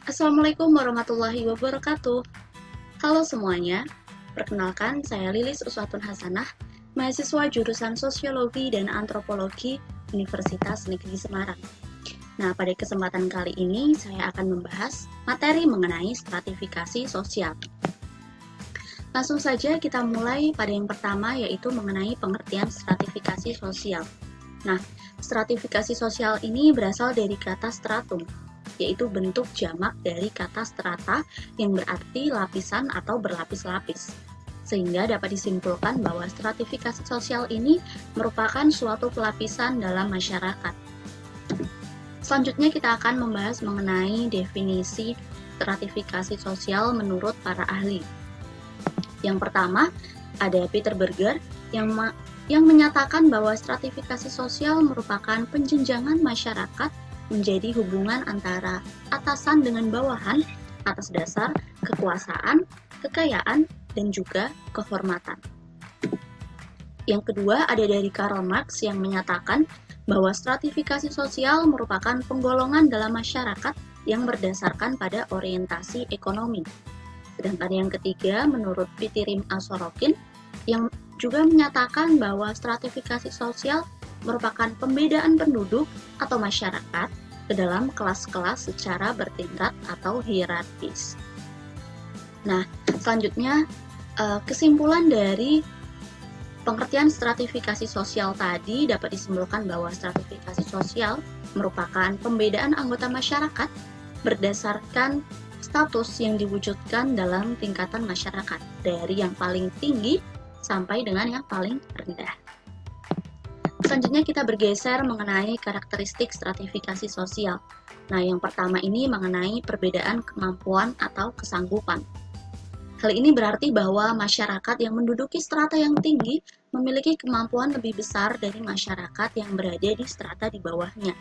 Assalamualaikum warahmatullahi wabarakatuh. Halo semuanya, perkenalkan saya Lilis Uswatun Hasanah, mahasiswa jurusan Sosiologi dan Antropologi Universitas Negeri Semarang. Nah, pada kesempatan kali ini saya akan membahas materi mengenai stratifikasi sosial. Langsung saja kita mulai pada yang pertama, yaitu mengenai pengertian stratifikasi sosial. Nah, stratifikasi sosial ini berasal dari kata stratum, yaitu bentuk jamak dari kata strata yang berarti lapisan atau berlapis-lapis. Sehingga dapat disimpulkan bahwa stratifikasi sosial ini merupakan suatu pelapisan dalam masyarakat. Selanjutnya kita akan membahas mengenai definisi stratifikasi sosial menurut para ahli. Yang pertama, ada Peter Berger yang menyatakan bahwa stratifikasi sosial merupakan penjenjangan masyarakat menjadi hubungan antara atasan dengan bawahan atas dasar kekuasaan, kekayaan, dan juga kehormatan. Yang kedua ada dari Karl Marx yang menyatakan bahwa stratifikasi sosial merupakan penggolongan dalam masyarakat yang berdasarkan pada orientasi ekonomi. Sedangkan yang ketiga menurut Pitirim A. Sorokin yang juga menyatakan bahwa stratifikasi sosial merupakan pembedaan penduduk atau masyarakat ke dalam kelas-kelas secara bertingkat atau hierarkis. Nah, selanjutnya kesimpulan dari pengertian stratifikasi sosial tadi dapat disimpulkan bahwa stratifikasi sosial merupakan pembedaan anggota masyarakat berdasarkan status yang diwujudkan dalam tingkatan masyarakat dari yang paling tinggi sampai dengan yang paling rendah. Selanjutnya kita bergeser mengenai karakteristik stratifikasi sosial. Nah, yang pertama ini mengenai perbedaan kemampuan atau kesanggupan. Hal ini berarti bahwa masyarakat yang menduduki strata yang tinggi memiliki kemampuan lebih besar dari masyarakat yang berada di strata di bawahnya.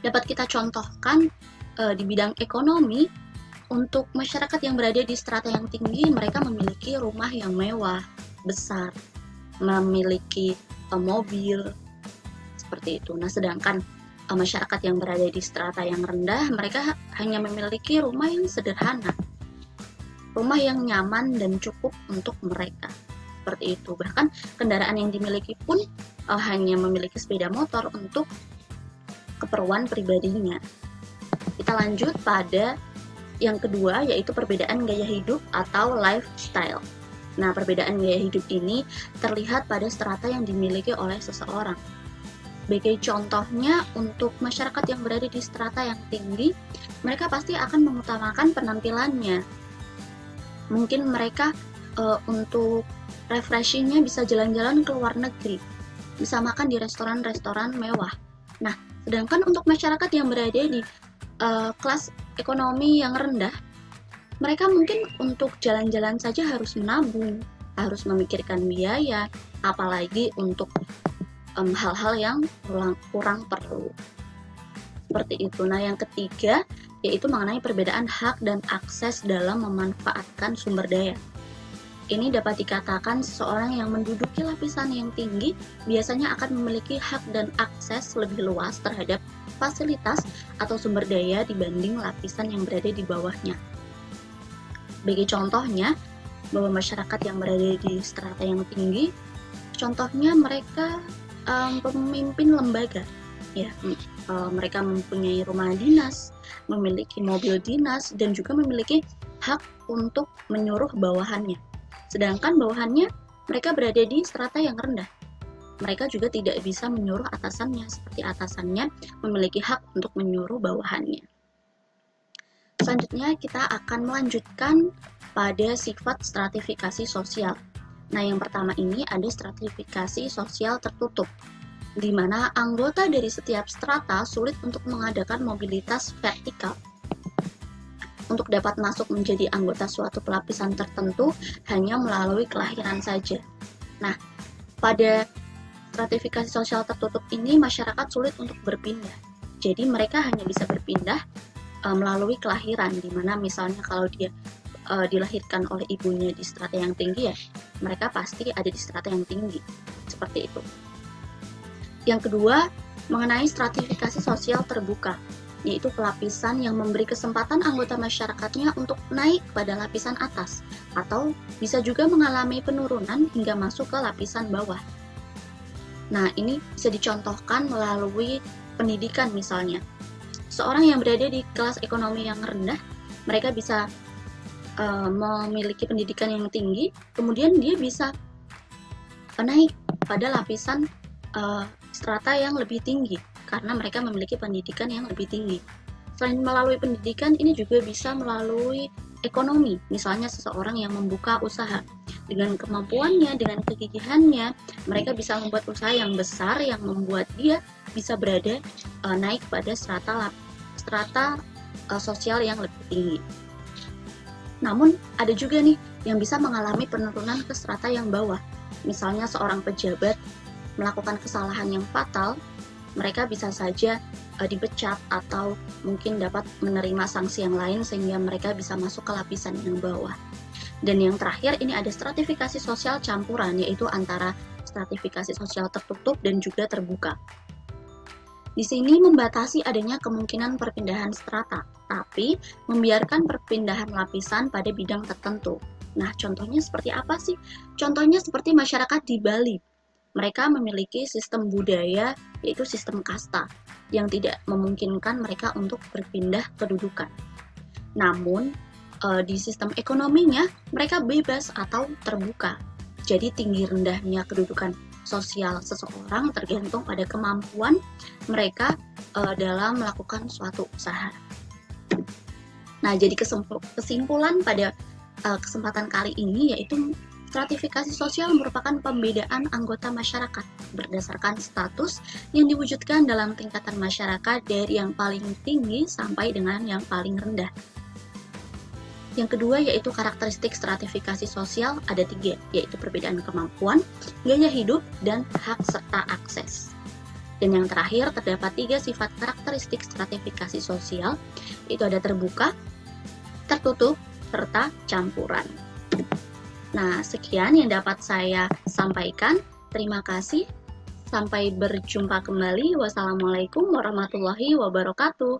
Dapat kita contohkan di bidang ekonomi, untuk masyarakat yang berada di strata yang tinggi, mereka memiliki rumah yang mewah, besar, memiliki mobil, seperti itu. Nah, sedangkan masyarakat yang berada di strata yang rendah, mereka hanya memiliki rumah yang sederhana, rumah yang nyaman dan cukup untuk mereka, seperti itu. Bahkan kendaraan yang dimiliki pun hanya memiliki sepeda motor untuk keperluan pribadinya. Kita lanjut pada yang kedua, yaitu perbedaan gaya hidup atau lifestyle. Nah, perbedaan gaya hidup ini terlihat pada strata yang dimiliki oleh seseorang. Sebagai contohnya, untuk masyarakat yang berada di strata yang tinggi, mereka pasti akan mengutamakan penampilannya. Mungkin mereka untuk refreshingnya bisa jalan-jalan ke luar negeri, bisa makan di restoran-restoran mewah. Nah, sedangkan untuk masyarakat yang berada di kelas ekonomi yang rendah, mereka mungkin untuk jalan-jalan saja harus menabung, harus memikirkan biaya, apalagi untuk hal-hal yang kurang perlu. Seperti itu. Nah, yang ketiga yaitu mengenai perbedaan hak dan akses dalam memanfaatkan sumber daya. Ini dapat dikatakan seseorang yang menduduki lapisan yang tinggi biasanya akan memiliki hak dan akses lebih luas terhadap fasilitas atau sumber daya dibanding lapisan yang berada di bawahnya. Sebagai contohnya, bahwa masyarakat yang berada di strata yang tinggi, contohnya mereka pemimpin lembaga, ya, mereka mempunyai rumah dinas, memiliki mobil dinas, dan juga memiliki hak untuk menyuruh bawahannya. Sedangkan bawahannya mereka berada di strata yang rendah. Mereka juga tidak bisa menyuruh atasannya, seperti atasannya memiliki hak untuk menyuruh bawahannya. Selanjutnya kita akan melanjutkan pada sifat stratifikasi sosial. Nah, yang pertama ini ada stratifikasi sosial tertutup, di mana anggota dari setiap strata sulit untuk mengadakan mobilitas vertikal. Untuk dapat masuk menjadi anggota suatu pelapisan tertentu hanya melalui kelahiran saja. Nah, pada stratifikasi sosial tertutup ini masyarakat sulit untuk berpindah. Jadi mereka hanya bisa berpindah melalui kelahiran, di mana misalnya kalau dia dilahirkan oleh ibunya di strata yang tinggi, ya mereka pasti ada di strata yang tinggi, seperti itu. Yang kedua, mengenai stratifikasi sosial terbuka. yaitu pelapisan yang memberi kesempatan anggota masyarakatnya untuk naik pada lapisan atas, atau bisa juga mengalami penurunan hingga masuk ke lapisan bawah. Nah, ini bisa dicontohkan melalui pendidikan misalnya. Seorang yang berada di kelas ekonomi yang rendah, mereka bisa memiliki pendidikan yang tinggi, kemudian dia bisa naik pada lapisan strata yang lebih tinggi, karena mereka memiliki pendidikan yang lebih tinggi. Selain melalui pendidikan, ini juga bisa melalui ekonomi. Misalnya seseorang yang membuka usaha. Dengan kemampuannya, dengan kegigihannya, mereka bisa membuat usaha yang besar yang membuat dia bisa berada naik pada strata sosial yang lebih tinggi. Namun, ada juga nih yang bisa mengalami penurunan ke strata yang bawah. Misalnya seorang pejabat melakukan kesalahan yang fatal, mereka bisa saja dipecat atau mungkin dapat menerima sanksi yang lain sehingga mereka bisa masuk ke lapisan yang bawah. Dan yang terakhir, ini ada stratifikasi sosial campuran, yaitu antara stratifikasi sosial tertutup dan juga terbuka. Di sini membatasi adanya kemungkinan perpindahan strata, tapi membiarkan perpindahan lapisan pada bidang tertentu. Nah, contohnya seperti apa sih? Contohnya seperti masyarakat di Bali. Mereka memiliki sistem budaya, yaitu sistem kasta, yang tidak memungkinkan mereka untuk berpindah kedudukan. Namun, di sistem ekonominya, mereka bebas atau terbuka. Jadi, tinggi rendahnya kedudukan sosial seseorang tergantung pada kemampuan mereka dalam melakukan suatu usaha. Nah, jadi kesimpulan pada kesempatan kali ini yaitu stratifikasi sosial merupakan pembedaan anggota masyarakat berdasarkan status yang diwujudkan dalam tingkatan masyarakat dari yang paling tinggi sampai dengan yang paling rendah. Yang kedua yaitu karakteristik stratifikasi sosial ada 3, yaitu perbedaan kemampuan, gaya hidup, dan hak serta akses. Dan yang terakhir terdapat 3 sifat karakteristik stratifikasi sosial, yaitu ada terbuka, tertutup, serta campuran. Nah, sekian yang dapat saya sampaikan. Terima kasih. Sampai berjumpa kembali. Wassalamualaikum warahmatullahi wabarakatuh.